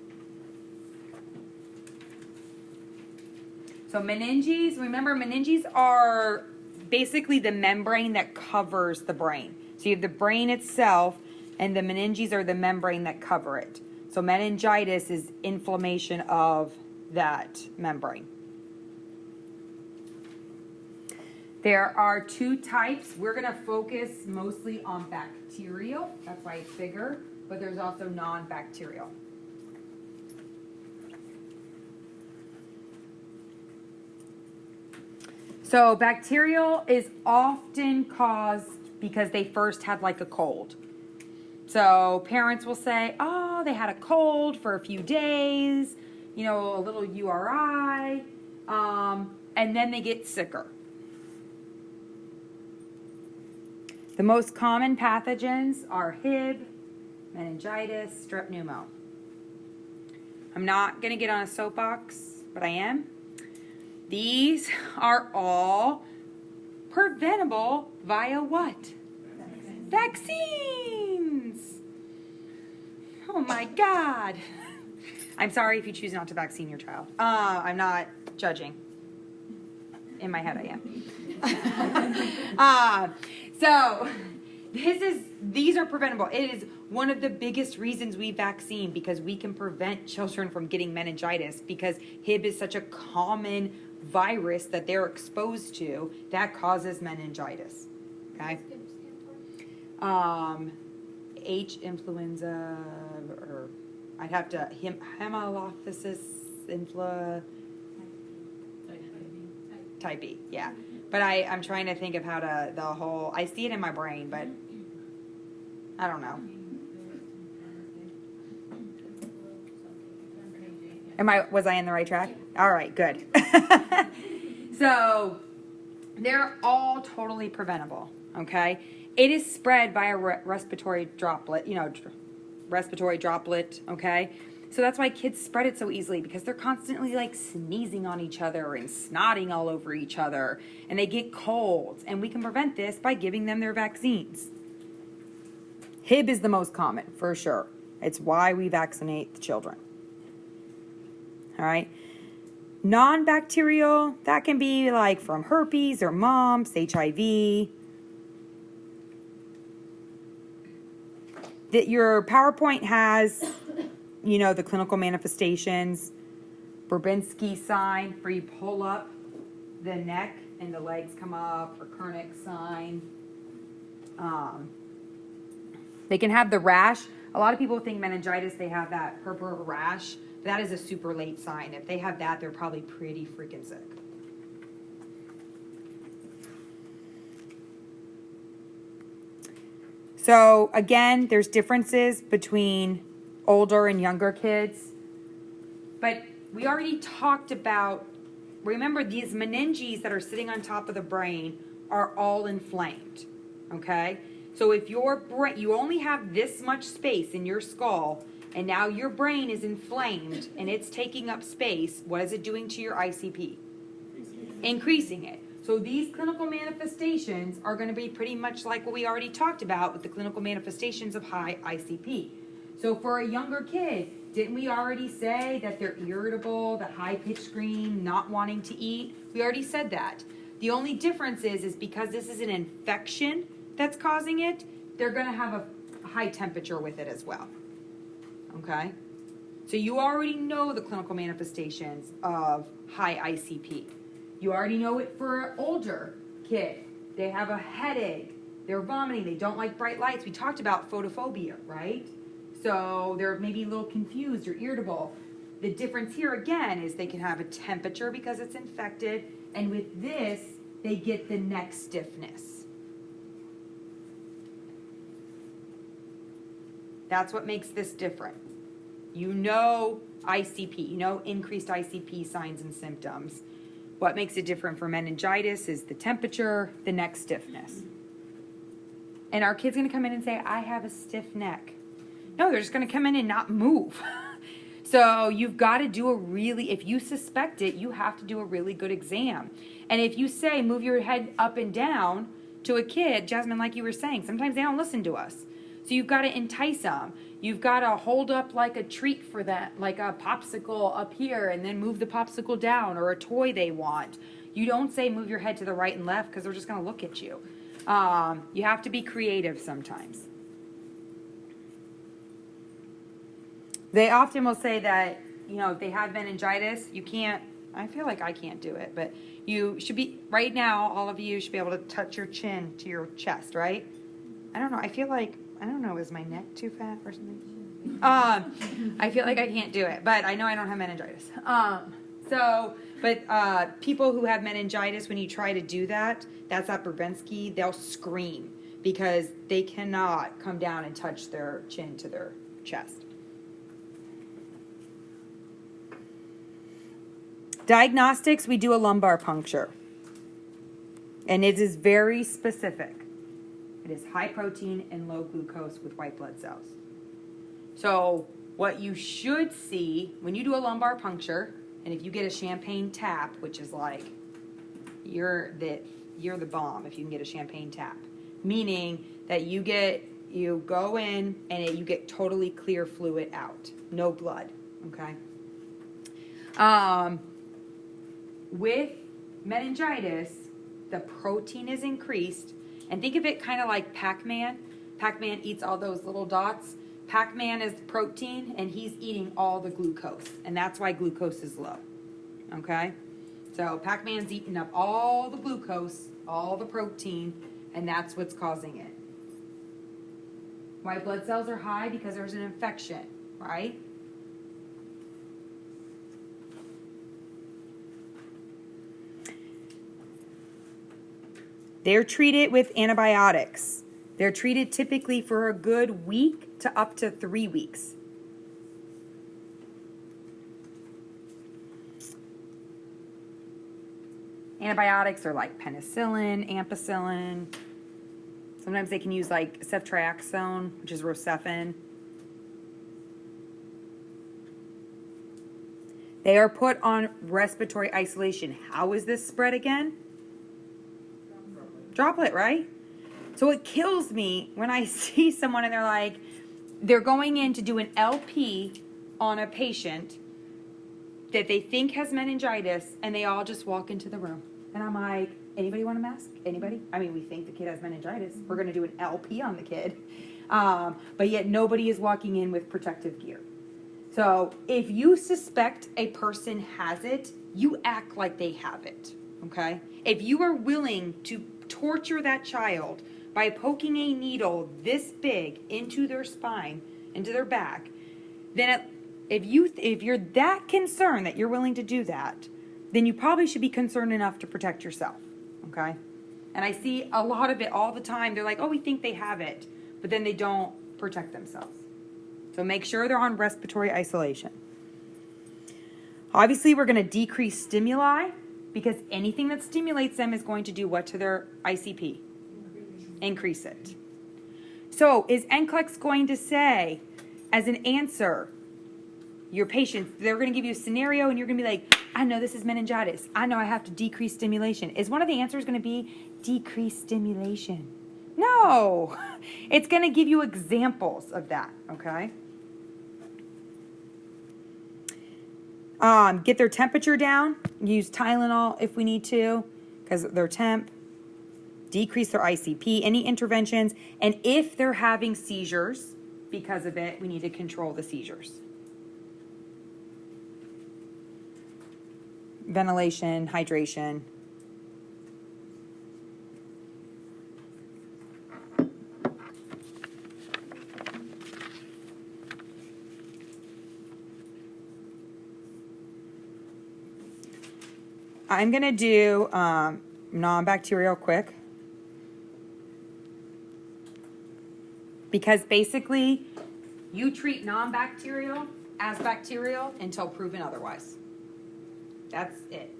So meninges, remember meninges are basically the membrane that covers the brain. So you have the brain itself, and the meninges are the membrane that cover it. So meningitis is inflammation of that membrane. There are two types. We're going to focus mostly on bacterial. That's why it's bigger. But there's also non-bacterial. So bacterial is often caused because they first had like a cold. So parents will say, oh, they had a cold for a few days, you know, a little URI, and then they get sicker. The most common pathogens are Hib, meningitis, strep pneumo. I'm not going to get on a soapbox, but I am. These are all preventable via what? Vaccines. Oh my God. I'm sorry if you choose not to vaccine your child. I'm not judging. In my head I am. So these are preventable. It is one of the biggest reasons we vaccine, because we can prevent children from getting meningitis, because Hib is such a common virus that they're exposed to that causes meningitis. Okay. H influenza, or I'd have to Haemophilus type B, yeah. But I'm trying to think of how to I see it in my brain, but I don't know. Was I in the right track? All right, good. So they're all totally preventable, okay? It is spread by a respiratory droplet, okay? So that's why kids spread it so easily, because they're constantly like sneezing on each other and snotting all over each other, and they get colds, and we can prevent this by giving them their vaccines. Hib is the most common, for sure. It's why we vaccinate the children. All right. Non-bacterial, that can be like from herpes or mumps, HIV. That your PowerPoint has, the clinical manifestations. Babinski sign, where you pull up the neck and the legs come up, or Kernick sign. They can have the rash. A lot of people think meningitis, they have that purple rash. That is a super late sign. If they have that, they're probably pretty freaking sick. So again, there's differences between older and younger kids. But we already talked about, remember, these meninges that are sitting on top of the brain are all inflamed, okay? So if your brain, you only have this much space in your skull, and now your brain is inflamed and it's taking up space, what is it doing to your ICP? Increasing it. So these clinical manifestations are going to be pretty much like what we already talked about with the clinical manifestations of high ICP. So for a younger kid, didn't we already say that they're irritable, the high-pitched scream, not wanting to eat? We already said that. The only difference is because this is an infection that's causing it, they're going to have a high temperature with it as well. Okay? So you already know the clinical manifestations of high ICP. You already know it for an older kid. They have a headache, they're vomiting, they don't like bright lights. We talked about photophobia, right? So they're maybe a little confused or irritable. The difference here again is they can have a temperature because it's infected, and with this, they get the neck stiffness. That's what makes this different. You know ICP, you know increased ICP signs and symptoms. What makes it different for meningitis is the temperature, the neck stiffness. And our kid's gonna come in and say, I have a stiff neck. No, they're just gonna come in and not move. So you've gotta do if you suspect it, you have to do a really good exam. And if you say, move your head up and down to a kid, Jasmine, like you were saying, sometimes they don't listen to us. So you've gotta entice them. You've gotta hold up like a treat for them, like a popsicle up here, and then move the popsicle down, or a toy they want. You don't say move your head to the right and left, because they're just gonna look at you. You have to be creative sometimes. They often will say that, if they have meningitis, you can't, I feel like I can't do it, but you should be, right now, all of you should be able to touch your chin to your chest, right? I don't know, is my neck too fat or something? I feel like I can't do it, but I know I don't have meningitis. People who have meningitis, when you try to do that, that's at Brzezinski, they'll scream because they cannot come down and touch their chin to their chest. Diagnostics, we do a lumbar puncture. And it is very specific. It is high protein and low glucose with white blood cells. So what you should see when you do a lumbar puncture, and if you get a champagne tap, which is like, you're the bomb if you can get a champagne tap. Meaning that you go in and you get totally clear fluid out. No blood, okay? With meningitis, the protein is increased. And think of it kind of like Pac-Man. Pac-Man eats all those little dots. Pac-Man is protein, and he's eating all the glucose. And that's why glucose is low. Okay? So Pac-Man's eating up all the glucose, all the protein, and that's what's causing it. White blood cells are high because there's an infection, right? They're treated with antibiotics. They're treated typically for a good week to up to 3 weeks. Antibiotics are like penicillin, ampicillin. Sometimes they can use like ceftriaxone, which is Rocephin. They are put on respiratory isolation. How is this spread again? Droplet, right? So it kills me when I see someone and they're going in to do an LP on a patient that they think has meningitis, and they all just walk into the room. And I'm like, anybody want a mask? Anybody? I mean, we think the kid has meningitis. We're going to do an LP on the kid. But yet nobody is walking in with protective gear. So if you suspect a person has it, you act like they have it, okay? If you are willing to torture that child by poking a needle this big into their spine, into their back, then if you're that concerned that you're willing to do that, then you probably should be concerned enough to protect yourself, okay? And I see a lot of it all the time. They're like, oh, we think they have it, but then they don't protect themselves. So make sure they're on respiratory isolation. Obviously, we're going to decrease stimuli, because anything that stimulates them is going to do what to their ICP? Increase it. So is NCLEX going to say, as an answer, your patients, they're going to give you a scenario and you're going to be like, I know this is meningitis. I know I have to decrease stimulation. Is one of the answers going to be decrease stimulation? No. It's going to give you examples of that, okay? Get their temperature down. Use Tylenol if we need to, because their temp. Decrease their ICP. Any interventions. And if they're having seizures because of it, we need to control the seizures. Ventilation, hydration. I'm going to do non-bacterial quick. Because basically, you treat non-bacterial as bacterial until proven otherwise. That's it.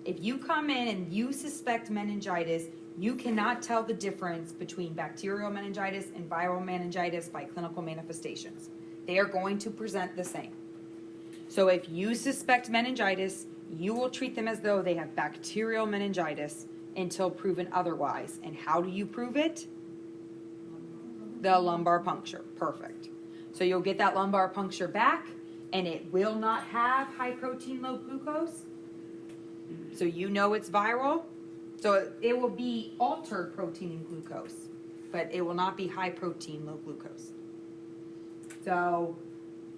If you come in and you suspect meningitis, you cannot tell the difference between bacterial meningitis and viral meningitis by clinical manifestations. They are going to present the same. So if you suspect meningitis, you will treat them as though they have bacterial meningitis until proven otherwise. And how do you prove it? The lumbar puncture. Perfect. So you'll get that lumbar puncture back, and it will not have high protein, low glucose. So you know it's viral. So it will be altered protein and glucose, but it will not be high protein, low glucose. So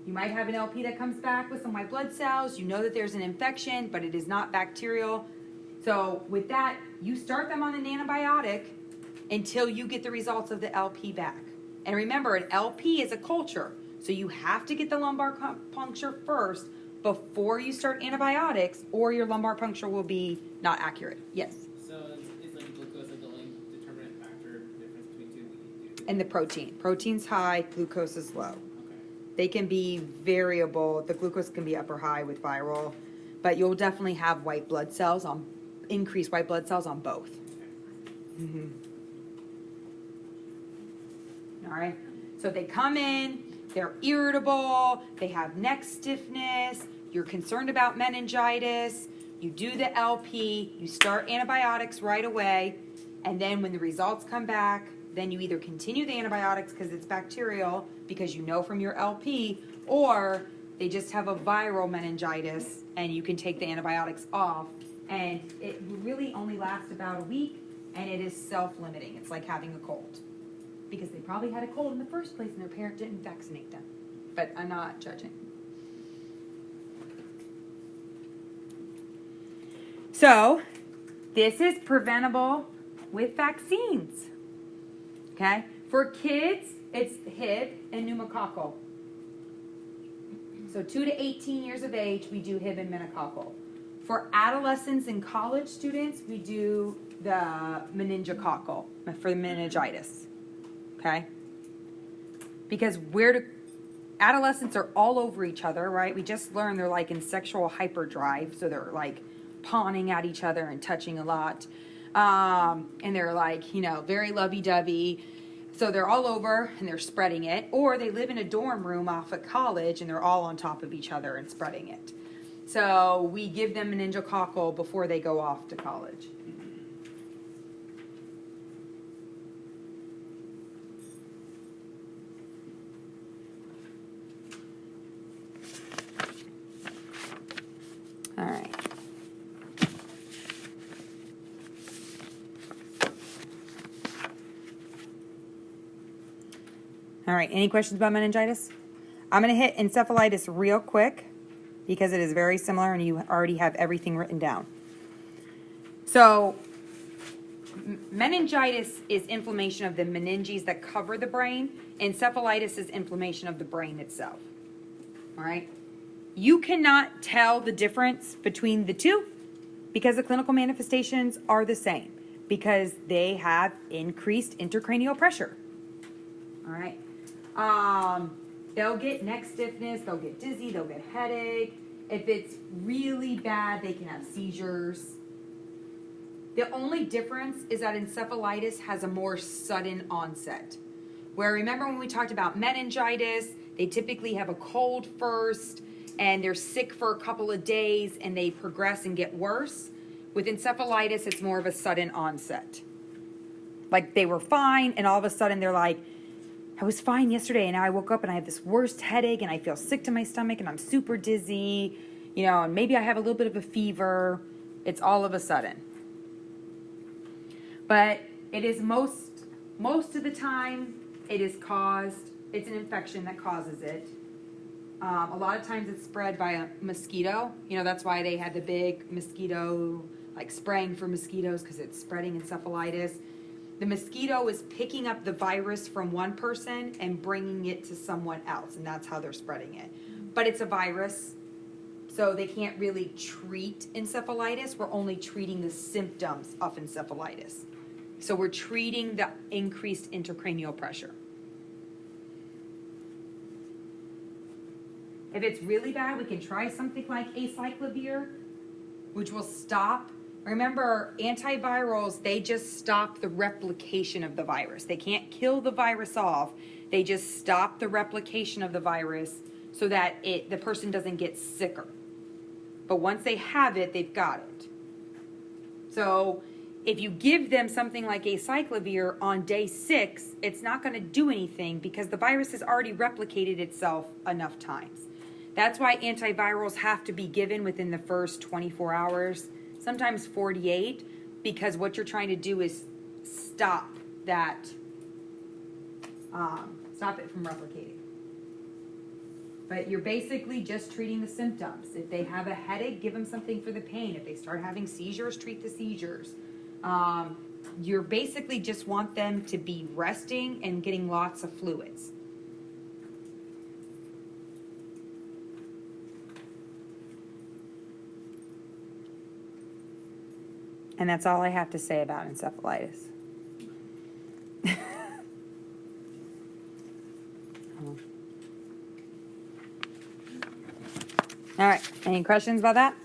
you might have an LP that comes back with some white blood cells. You know that there's an infection, but it is not bacterial. So with that, you start them on an antibiotic until you get the results of the LP back. And remember, an LP is a culture. So you have to get the lumbar puncture first before you start antibiotics, or your lumbar puncture will be not accurate. Yes? So it's like glucose like the only determinant factor difference between two? And the protein. Protein's high, glucose is low. Okay. They can be variable. The glucose can be up or high with viral, but you'll definitely have white blood cells on, increased white blood cells on both. Okay. All right. So they come in, they're irritable, they have neck stiffness, you're concerned about meningitis, you do the LP, you start antibiotics right away, and then when the results come back, then you either continue the antibiotics because it's bacterial, because you know from your LP, or they just have a viral meningitis and you can take the antibiotics off. And it really only lasts about a week, and it is self-limiting. It's like having a cold, because they probably had a cold in the first place and their parent didn't vaccinate them. But I'm not judging. So this is preventable with vaccines. Okay? For kids, it's Hib and pneumococcal. So 2 to 18 years of age, we do Hib and meningococcal. For adolescents and college students, we do the meningococcal for the meningitis. Okay? Because adolescents are all over each other, right? We just learned they're like in sexual hyperdrive, so they're like pawing at each other and touching a lot. And they're like, very lovey-dovey. So they're all over and they're spreading it. Or they live in a dorm room off at college and they're all on top of each other and spreading it. So we give them meningococcal before they go off to college. All right. All right, any questions about meningitis? I'm going to hit encephalitis real quick because it is very similar and you already have everything written down. So, meningitis is inflammation of the meninges that cover the brain. Encephalitis is inflammation of the brain itself. All right? You cannot tell the difference between the two because the clinical manifestations are the same because they have increased intracranial pressure. All right? They'll get neck stiffness, they'll get dizzy, they'll get headache. If it's really bad, they can have seizures. The only difference is that encephalitis has a more sudden onset. Where remember when we talked about meningitis, they typically have a cold first and they're sick for a couple of days and they progress and get worse. With encephalitis, it's more of a sudden onset. Like they were fine and all of a sudden they're like, I was fine yesterday and now I woke up and I have this worst headache and I feel sick to my stomach and I'm super dizzy, and maybe I have a little bit of a fever. It's all of a sudden. But it is most of the time it's an infection that causes it. A lot of times it's spread by a mosquito. That's why they had the big mosquito, like spraying for mosquitoes because it's spreading encephalitis. The mosquito is picking up the virus from one person and bringing it to someone else, and that's how they're spreading it. But it's a virus, So they can't really treat encephalitis. We're only treating the symptoms of encephalitis. So we're treating the increased intracranial pressure. If it's really bad, we can try something like acyclovir, which will stop. Remember, antivirals, they just stop the replication of the virus. They can't kill the virus off. They just stop the replication of the virus so that the person doesn't get sicker. But once they have it, they've got it. So if you give them something like acyclovir on day 6, it's not going to do anything because the virus has already replicated itself enough times. That's why antivirals have to be given within the first 24 hours, sometimes 48, because what you're trying to do is stop that, stop it from replicating. But you're basically just treating the symptoms. If they have a headache, give them something for the pain. If they start having seizures, treat the seizures. You basically just want them to be resting and getting lots of fluids. And that's all I have to say about encephalitis. All right, any questions about that?